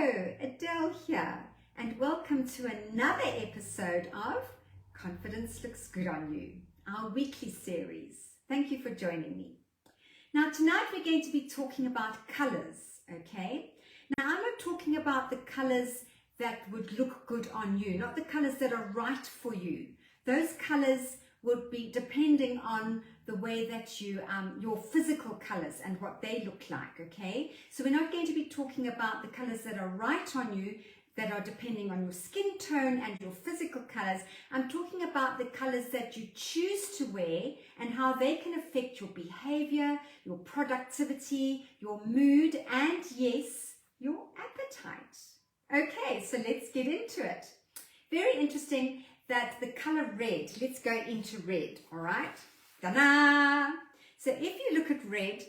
Hello, Adele here, and welcome to another episode of Confidence Looks Good on You, our weekly series. Thank you for joining me. Now, tonight we're going to be talking about colors, okay? Now, I'm not talking about the colors that would look good on you, not the colors that are right for you. Those colors would be depending on the way that you, your physical colors and what they look like, okay? So we're not going to be talking about the colors that are right on you, that are depending on your skin tone and your physical colors. I'm talking about the colors that you choose to wear and how they can affect your behavior, your productivity, your mood, and yes, your appetite. Okay, so let's get into it. Very interesting that the color red, let's go into red, all right? Ta-da! So if you look at red,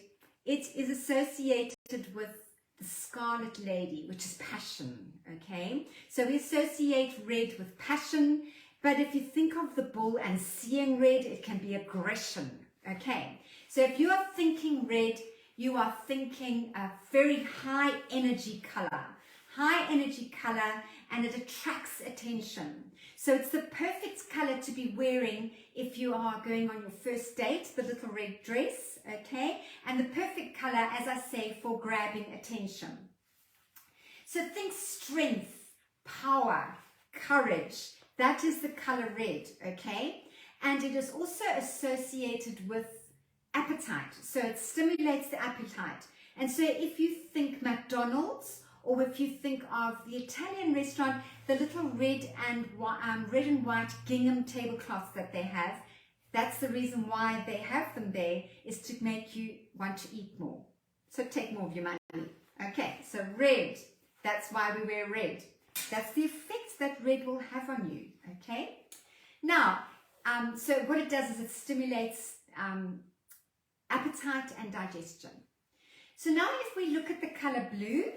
it is associated with the Scarlet Lady, which is passion, okay? So we associate red with passion, but if you think of the bull and seeing red, it can be aggression, okay? So if you are thinking red, you are thinking a very high energy color, and it attracts attention. So it's the perfect color to be wearing if you are going on your first date, the little red dress, okay? And the perfect color, as I say, for grabbing attention. So think strength, power, courage. That is the color red, okay? And it is also associated with appetite. So it stimulates the appetite. And so if you think McDonald's, or if you think of the Italian restaurant, the little red and white gingham tablecloths that they have, that's the reason why they have them there, is to make you want to eat more. So take more of your money. Okay, so red, that's why we wear red. That's the effect that red will have on you, okay? Now, so what it does is it stimulates appetite and digestion. So now if we look at the color blue,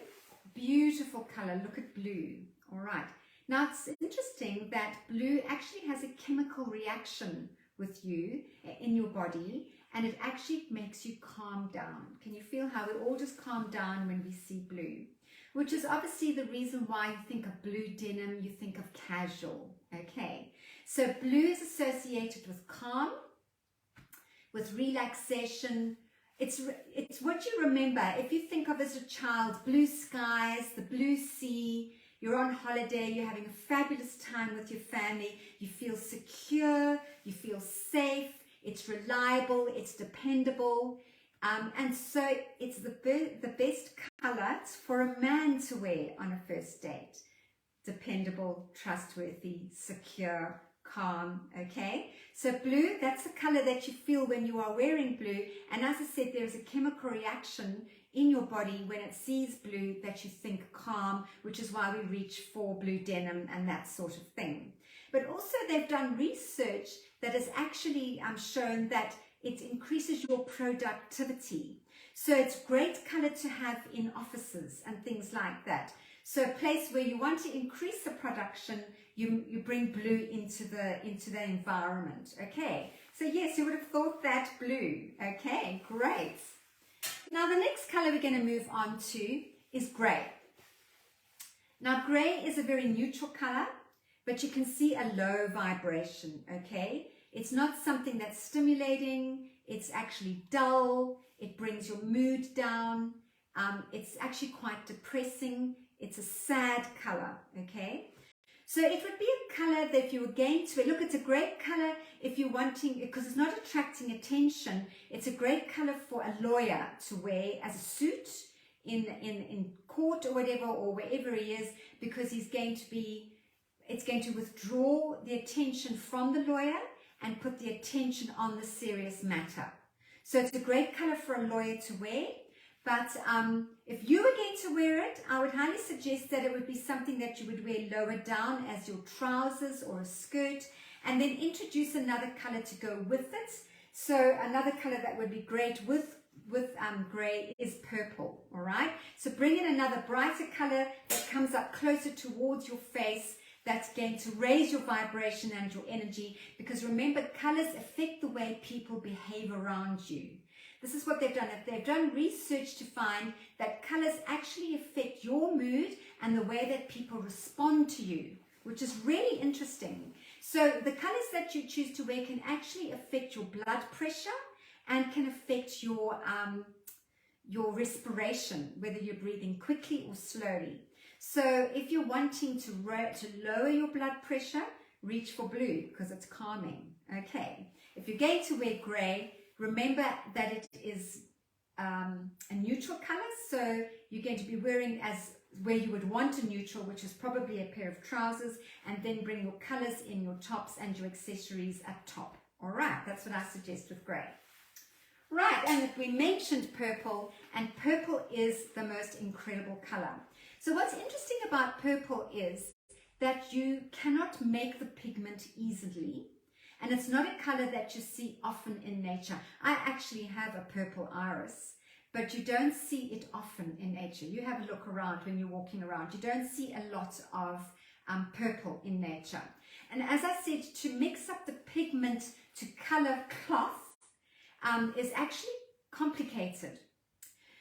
beautiful color, look at blue. All right, now it's interesting that blue actually has a chemical reaction with you in your body, and it actually makes you calm down. Can you feel how we all just calm down when we see blue? Which is obviously the reason why you think of blue denim, you think of casual, okay? So blue is associated with calm, with relaxation. It's what you remember. If you think of as a child, blue skies, the blue sea, you're on holiday, you're having a fabulous time with your family, you feel secure, you feel safe, it's reliable, it's dependable. And so it's the best color for a man to wear on a first date. Dependable, trustworthy, secure, calm, okay? So blue, that's the color that you feel when you are wearing blue. And as I said, there's a chemical reaction in your body when it sees blue that you think calm, which is why we reach for blue denim and that sort of thing. But also they've done research that has actually shown that it increases your productivity. So it's great color to have in offices and things like that. So a place where you want to increase the production, you bring blue into the environment, okay? So yes, you would have thought that blue, okay, great. Now the next color we're going to move on to is gray. Now gray is a very neutral color, but you can see a low vibration, okay? It's not something that's stimulating, it's actually dull, it brings your mood down, it's actually quite depressing. It's a sad color, okay? So it would be a color that if you were going to, look, it's a great color if you're wanting, because it's not attracting attention, it's a great color for a lawyer to wear as a suit in court or whatever, or wherever he is, because it's going to withdraw the attention from the lawyer and put the attention on the serious matter. So it's a great color for a lawyer to wear. But if you were going to wear it, I would highly suggest that it would be something that you would wear lower down as your trousers or a skirt, and then introduce another color to go with it. So another color that would be great with gray is purple, all right? So bring in another brighter color that comes up closer towards your face, that's going to raise your vibration and your energy, because remember, colors affect the way people behave around you. This is what they've done. They've done research to find that colors actually affect your mood and the way that people respond to you, which is really interesting. So the colors that you choose to wear can actually affect your blood pressure and can affect your respiration, whether you're breathing quickly or slowly. So if you're wanting to lower your blood pressure, reach for blue because it's calming. Okay. If you're going to wear grey, remember that it is a neutral color. So you're going to be wearing where you would want a neutral, which is probably a pair of trousers, and then bring your colors in, your tops and your accessories up top. All right. That's what I suggest with grey. Right, and we mentioned purple, and purple is the most incredible color. So what's interesting about purple is that you cannot make the pigment easily, and it's not a color that you see often in nature. I actually have a purple iris, but you don't see it often in nature. You have a look around when you're walking around. You don't see a lot of purple in nature. And as I said, to mix up the pigment to color cloth, is actually complicated.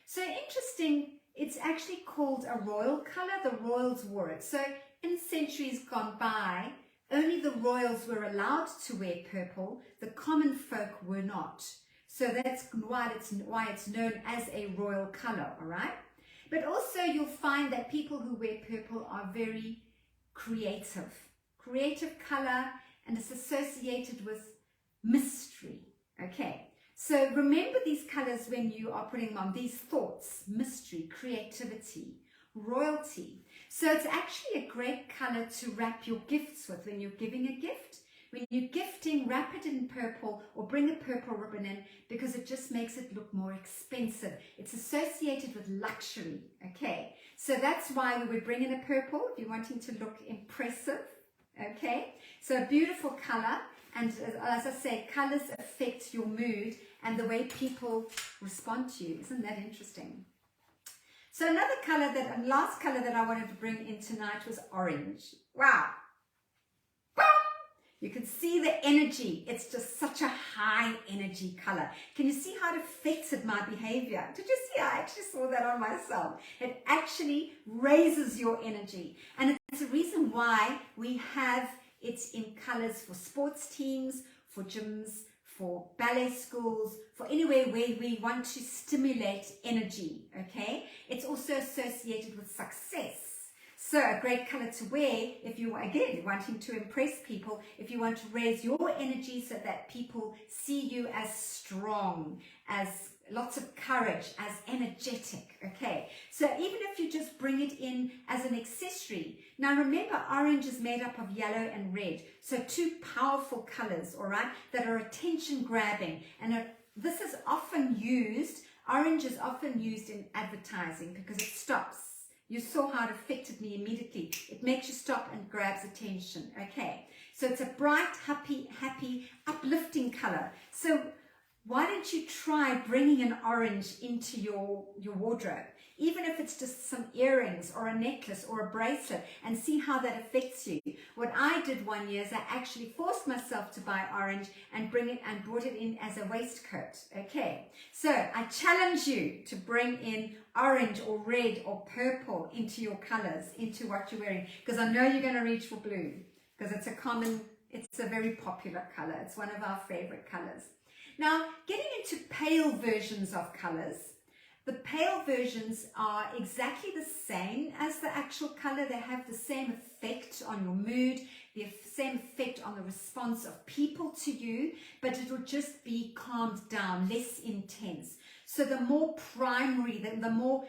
So interesting, it's actually called a royal color. The royals wore it. So in centuries gone by, only the royals were allowed to wear purple. The common folk were not. So that's why it's known as a royal color, all right? But also you'll find that people who wear purple are very creative color, and it's associated with mystery, okay? So remember these colors when you are putting them on, these thoughts, mystery, creativity, royalty. So it's actually a great color to wrap your gifts with when you're giving a gift. When you're gifting, wrap it in purple or bring a purple ribbon in because it just makes it look more expensive. It's associated with luxury, okay? So that's why we would bring in a purple if you're wanting to look impressive, okay? So a beautiful color. And as I say, colors affect your mood and the way people respond to you. Isn't that interesting? So another color last color that I wanted to bring in tonight was orange. Wow. You can see the energy. It's just such a high energy color. Can you see how it affected my behavior? Did you see? I actually saw that on myself. It actually raises your energy. And it's a reason why we have it's in colors for sports teams, for gyms, for ballet schools, for anywhere where we want to stimulate energy, okay? It's also associated with success. So a great color to wear if you, again, wanting to impress people, if you want to raise your energy so that people see you as strong, as lots of courage, as energetic, okay? So even if you just bring it in as an accessory. Now remember, orange is made up of yellow and red. So two powerful colors, all right, that are attention grabbing. And this is often used, orange is often used in advertising because it stops. You saw how it affected me immediately. It makes you stop and grabs attention, okay? So it's a bright, happy, uplifting color. So why don't you try bringing an orange into your wardrobe, even if it's just some earrings or a necklace or a bracelet, and see how that affects you. What I did one year is I actually forced myself to buy orange and brought it in as a waistcoat, okay? So I challenge you to bring in orange or red or purple into your colors, into what you're wearing, because I know you're going to reach for blue, because it's a very popular color. It's one of our favorite colors. Now, getting into pale versions of colors, the pale versions are exactly the same as the actual color. They have the same effect on your mood, the same effect on the response of people to you, but it will just be calmed down, less intense. So the more primary, the more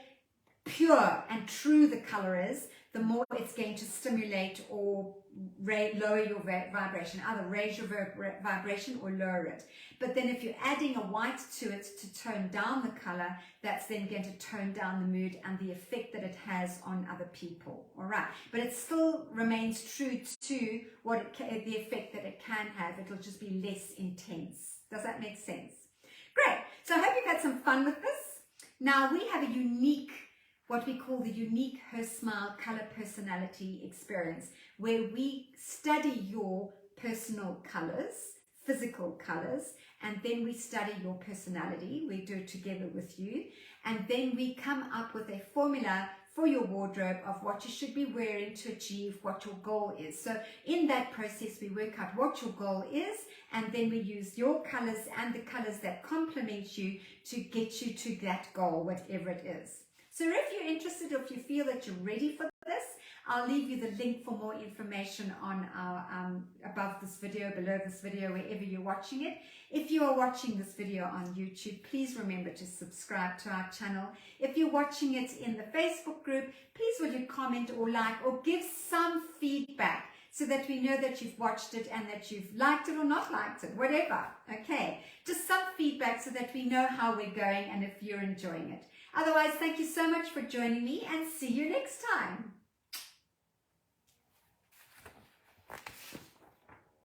pure and true the color is, the more it's going to stimulate or lower your vibration, either raise your vibration or lower it. But then if you're adding a white to it to tone down the color, that's then going to tone down the mood and the effect that it has on other people. All right, but it still remains true to the effect that it can have. It'll just be less intense. Does that make sense? Great. So I hope you've had some fun with this. Now we have a unique, what we call the unique Her Smile color personality experience, where we study your personal colors physical colors, and then we study your personality. We do it together with you, and then we come up with a formula for your wardrobe of what you should be wearing to achieve what your goal is. So in that process, we work out what your goal is, and then we use your colors and the colors that complement you to get you to that goal, whatever it is. So if you're interested, or if you feel that you're ready for this, I'll leave you the link for more information on our above this video, below this video, wherever you're watching it. If you are watching this video on YouTube, please remember to subscribe to our channel. If you're watching it in the Facebook group, please will you comment or like or give some feedback so that we know that you've watched it and that you've liked it or not liked it, whatever. Okay, just some feedback so that we know how we're going and if you're enjoying it. Otherwise, thank you so much for joining me, and see you next time.